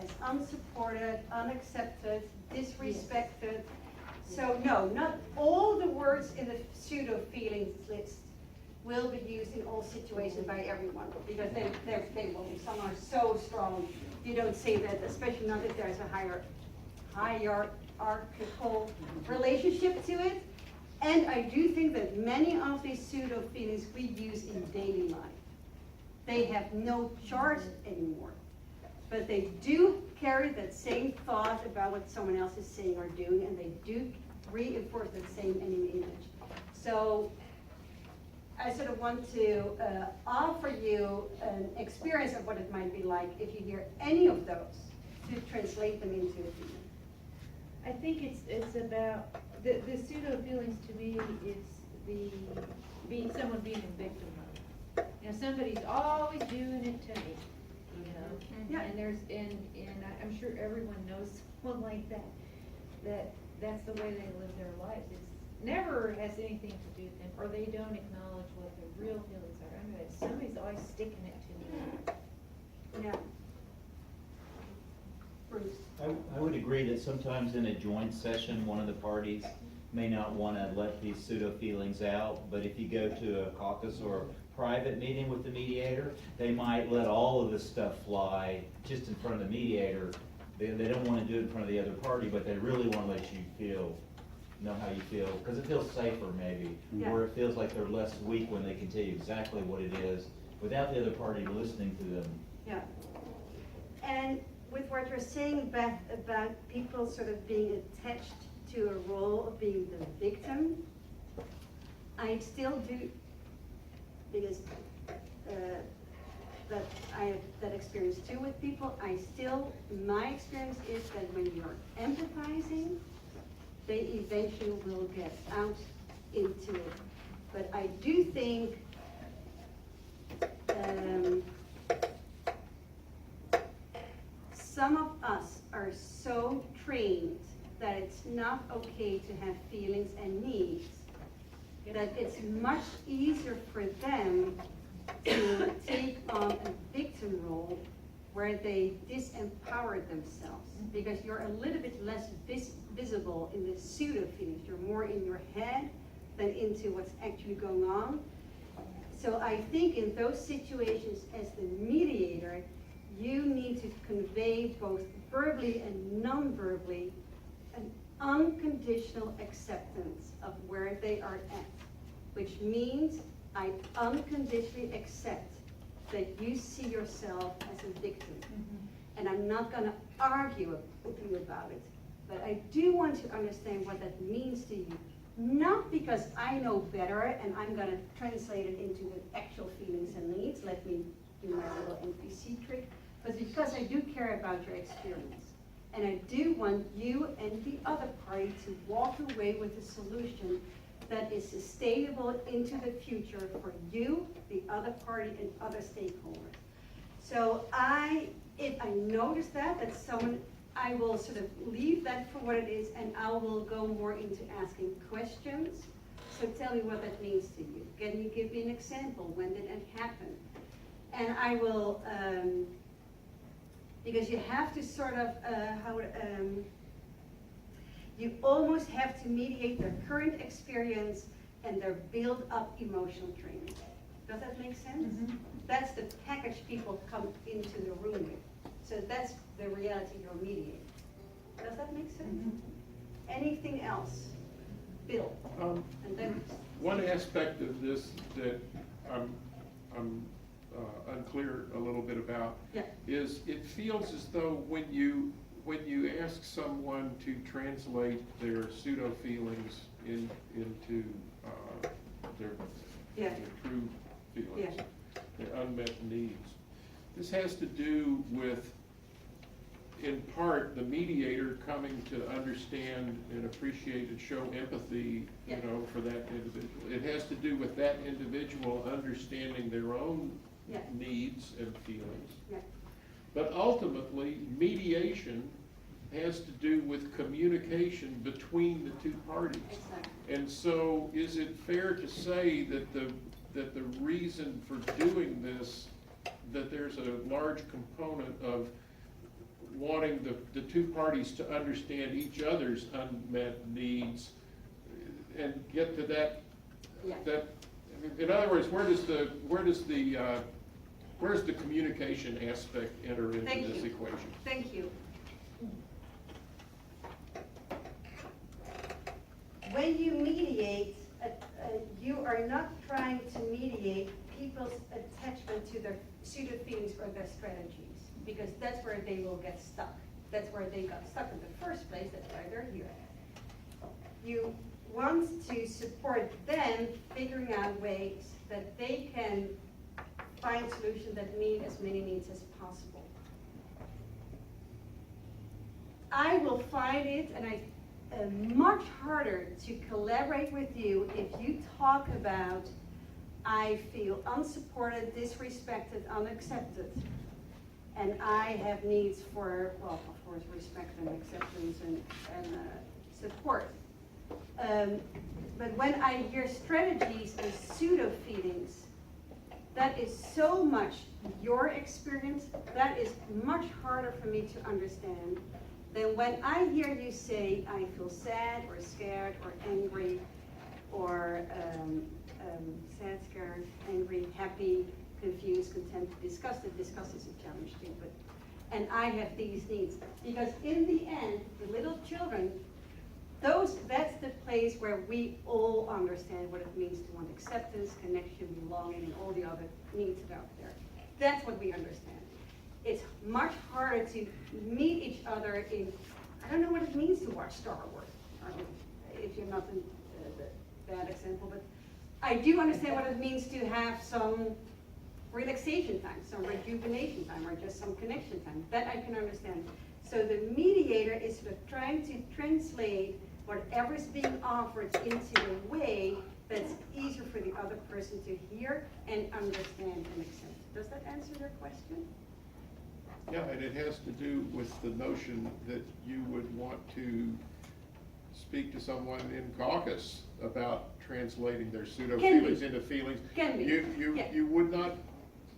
as unsupported, unaccepted, disrespected. So no, not all the words in the pseudo feelings list will be used in all situations by everyone, because they will be. Some are so strong, you don't say that, especially not if there's a hierarchical relationship to it. And I do think that many of these pseudo feelings we use in daily life. They have no charge anymore, but they do carry that same thought about what someone else is saying or doing, and they do reinforce that same enemy image. So I sort of want to offer you an experience of what it might be like if you hear any of those, to translate them into a feeling. I think it's about the pseudo feelings to me is someone being in victim mode. You know, somebody's always doing it to me. You know, Yeah. and I'm sure everyone knows someone like that. That's the way they live their lives. It never has anything to do with them, or they don't acknowledge what their real feelings are. I mean, somebody's always sticking it to me. Yeah. Bruce. I would agree that sometimes in a joint session, one of the parties may not want to let these pseudo feelings out, but if you go to a caucus or a private meeting with the mediator, they might let all of this stuff fly just in front of the mediator. They don't want to do it in front of the other party, but they really want to let you know how you feel, because it feels safer maybe, Yeah. or it feels like they're less weak when they can tell you exactly what it is without the other party listening to them. Yeah. And with what you're saying about people sort of being attached to a role of being the victim, I still do, because that I have that experience too with people. My experience is that when you're empathizing, they eventually will get out into it. But I do think some of us are so trained that it's not okay to have feelings and needs, that it's much easier for them to take on a victim role where they disempower themselves, because you're a little bit less visible in the pseudo feelings. You're more in your head than into what's actually going on. So I think in those situations, as the mediator, you need to convey both verbally and non-verbally an unconditional acceptance of where they are at, which means I unconditionally accept that you see yourself as a victim. And I'm not going to argue with you about it, but I do want to understand what that means to you. Not because I know better and I'm going to translate it into the actual feelings and needs, let me do my little NVC trick, but because I do care about your experience. And I do want you and the other party to walk away with a solution that is sustainable into the future for you, the other party, and other stakeholders. So if I notice that someone, I will sort of leave that for what it is, and I will go more into asking questions. So tell me what that means to you. Can you give me an example? When did it happen? And I will, because you have to sort of, you almost have to mediate their current experience and their build-up emotional training. Does that make sense? Mm-hmm. That's the package people come into the room with. So that's the reality you're mediating. Does that make sense? Mm-hmm. Anything else? Bill? And then one aspect of this that I'm unclear a little bit about, yeah, is it feels as though when you ask someone to translate their pseudo feelings into their true feelings, their unmet needs, this has to do with, in part, the mediator coming to understand and appreciate and show empathy, for that individual. It has to do with that individual understanding their own needs and feelings. But ultimately, mediation has to do with communication between the two parties. Exactly. And so, is it fair to say that the reason for doing this, that there's a large component of wanting the two parties to understand each other's unmet needs and get to that, Yeah. in other words, where's the communication aspect enter into Thank this you. equation? Thank you. When you mediate, you are not trying to mediate people's attachment to their pseudo feelings or their strategies, because that's where they will get stuck. That's where they got stuck in the first place, that's why they're here. You want to support them figuring out ways that they can find solutions that meet as many needs as possible. I will find it, and much harder to collaborate with you if you talk about, I feel unsupported, disrespected, unaccepted, and I have needs for, well, of course, respect and acceptance and support. But when I hear strategies and pseudo feelings, that is so much your experience, that is much harder for me to understand than when I hear you say, I feel sad or scared or angry or sad, scared, angry, happy, confused, content, disgusted. Disgust is a challenge too, but, and I have these needs. Because in the end, the little children, that's the place where we all understand what it means to want acceptance, connection, belonging, and all the other needs that are out there. That's what we understand. It's much harder to meet each other in, I don't know what it means to watch Star Wars, if you're not a bad example, but I do understand what it means to have some relaxation time, some rejuvenation time, or just some connection time. That I can understand. So the mediator is sort of trying to translate whatever's being offered into a way that's easier for the other person to hear and understand and accept. Does that answer your question? Yeah, and it has to do with the notion that you would want to speak to someone in caucus about translating their pseudo feelings into feelings. Can be. You would not,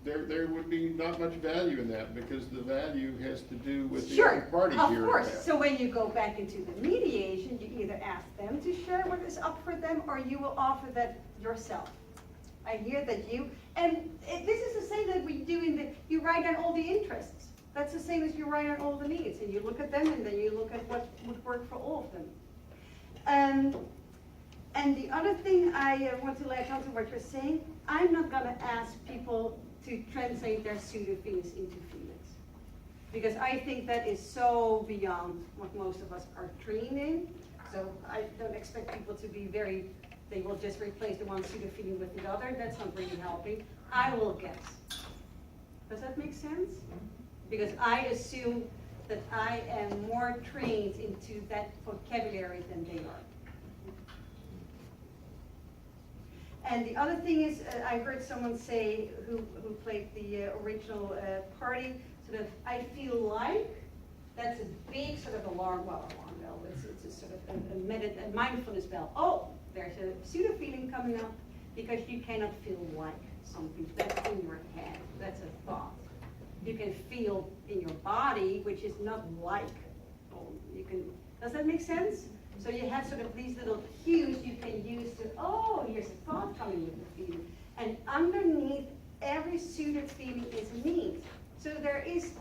there would be not much value in that, because the value has to do with the other party Sure, hearing of course. that. So when you go back into the mediation, you either ask them to share what is up for them, or you will offer that yourself. I hear that you, and this is the same that we do you write down all the interests. That's the same as you write down all the needs, and you look at them, and then you look at what would work for all of them. And the other thing I want to latch on to what you're saying, I'm not gonna ask people to translate their pseudo feelings into feelings. Because I think that is so beyond what most of us are trained in. So I don't expect people to be they will just replace the one pseudo feeling with the other. That's not really helping. I will guess. Does that make sense? Because I assume that I am more trained into that vocabulary than they are. And the other thing is, I heard someone say, who played the original party, sort of, I feel like, that's a big sort of alarm bell. It's a sort of a mindfulness bell. Oh, there's a pseudo feeling coming up because you cannot feel like something. That's in your head. That's a thought. You can feel in your body, which is not like. Oh, does that make sense? So you have sort of these little cues you can use to, oh, here's a thought coming with the feeling. And underneath every pseudo feeling is a need. So there is,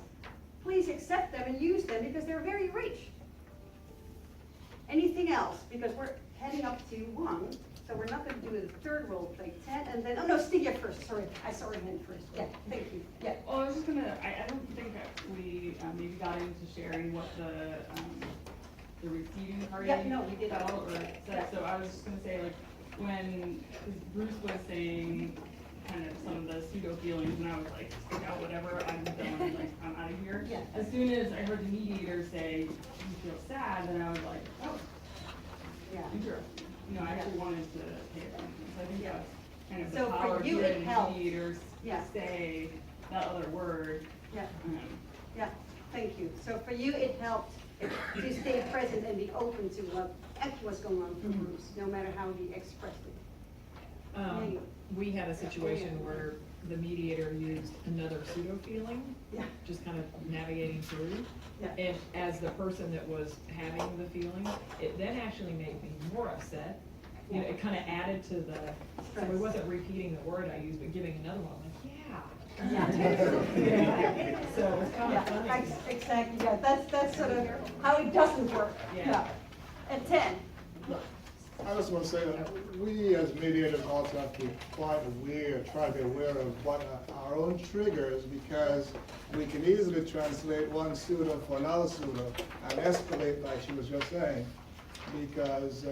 please accept them and use them because they're very rich. Anything else? Because we're heading up to 1, so we're not going to do the third role play 10, and then, oh no, Stig first, sorry. I saw your hand first. Yeah, thank you. Yeah. Well, I was just gonna, I don't think that we maybe got into sharing what the receiving party Yeah, no, we didn't. felt or said. Yeah. So I was just gonna say, like, when 'cause Bruce was saying kind of some of the pseudo feelings, and I was like, stick out whatever, I'm done, like, I'm out of here. Yeah. As soon as I heard the mediator say, you feel sad, then I was like, oh, Yeah. interesting. You know, I actually wanted to pay attention. So I think that's kind of the So for power of you, it hearing helped. mediators Yeah. say that other word. Yeah. Yeah, thank you. So for you, it helped to stay present and be open to what actually was going on for Bruce, no matter how he expressed it. Um, we had a situation where the mediator used another pseudo feeling, Yeah. just kind of navigating through. Yeah. And as the person that was having the feeling, it then actually made me more upset. You know, it kind of added to the, so it wasn't repeating the word I used, but giving another one, like, yeah. So it's kind of funny. Exactly, yeah, that's sort of how it doesn't work, Yeah. yeah. And 10, I just want to say that we as mediators also have to be quite aware, try to be aware of what are our own triggers, because we can easily translate one pseudo for another pseudo and escalate, like she was just saying, because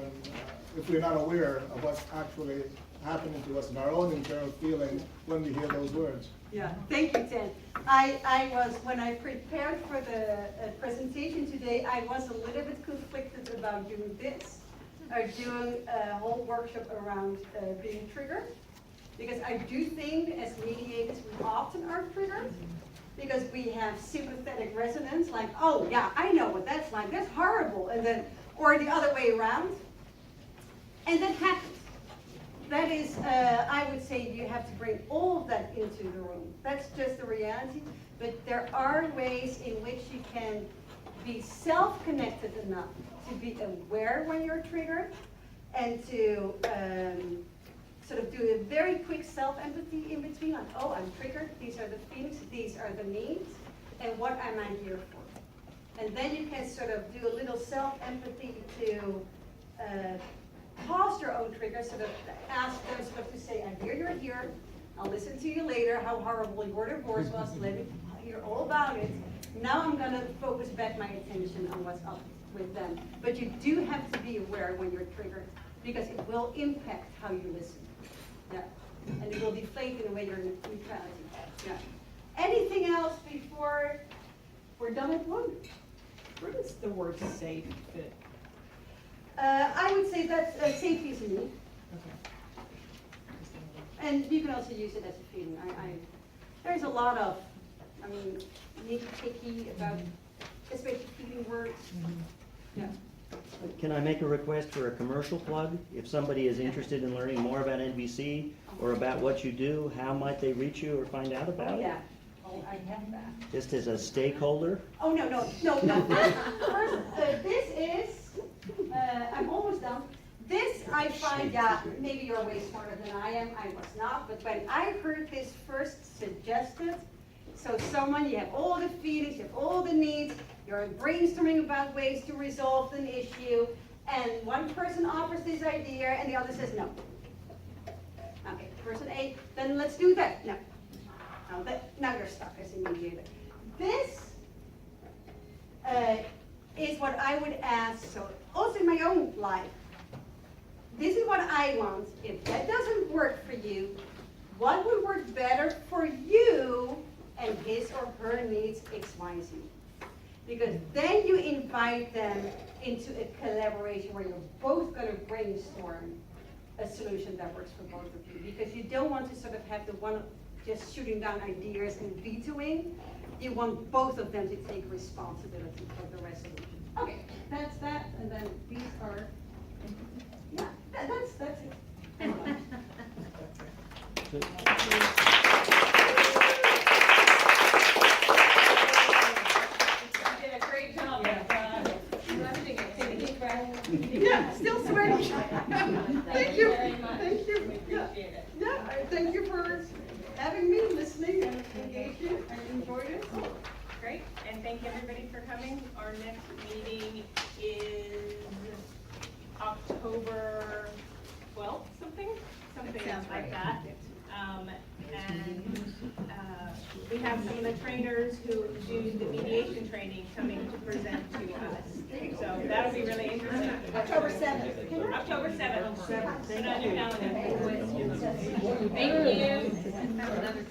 if we're not aware of what's actually happening to us in our own internal feelings when we hear those words. yeah, thank you, Ted. I was, when I prepared for the presentation today, I was a little bit conflicted about doing this, or doing a whole workshop around being triggered. Because I do think as mediators, we often are triggered, because we have sympathetic resonance, like, oh yeah, I know what that's like, that's horrible, and then, or the other way around. And that happens. That is, I would say you have to bring all of that into the room. That's just the reality. But there are ways in which you can be self-connected enough to be aware when you're triggered, and to sort of do a very quick self-empathy in between, like, oh, I'm triggered, these are the feelings, these are the needs, and what am I here for? And then you can sort of do a little self-empathy to pause your own triggers, sort of ask them sort of to say, I hear you're here, I'll listen to you later, how horrible your divorce was, let me hear all about it. Now I'm gonna focus back my attention on what's up with them. But you do have to be aware when you're triggered, because it will impact how you listen. Yeah. And it will deflate in a way your neutrality. Yeah. Anything else before we're done with one? Where does the word safe fit? I would say that safety is a need. Okay. And you can also use it as a feeling. There's a lot of, I mean, nitpicky about, especially feeling words. Yeah. Can I make a request for a commercial plug? If somebody is interested in learning more about NVC or about what you do, how might they reach you or find out about Oh, it? yeah. Oh, I have that. Just as a stakeholder? Oh, no. First, this is, I'm almost done. This I find, yeah, maybe you're way smarter than I am, I was not, but when I heard this first suggested, so someone, you have all the feelings, you have all the needs, you're brainstorming about ways to resolve an issue, and one person offers this idea and the other says no. Okay, person A, then let's do that. No. Now you're stuck as a mediator. This is what I would ask, so also in my own life, this is what I want. If that doesn't work for you, what would work better for you and his or her needs X, Y, Z? Because then you invite them into a collaboration where you're both going to brainstorm a solution that works for both of you. Because you don't want to sort of have the one just shooting down ideas and vetoing. You want both of them to take responsibility for the resolution. Okay, that's that, and then these are, yeah, that's it. You did a great job. Yeah, still sweating. Thank you. very much. Thank you. We Yeah. appreciate it. Yeah, thank you for having me, listening, and engaging. I enjoyed it. Great, and thank you everybody for coming. Our next meeting is October 12th, something like that. And we have some of the trainers who do the mediation training coming to present to us. So that'll be really interesting. October 7th. October 7th. Put it on your calendar. Thank you.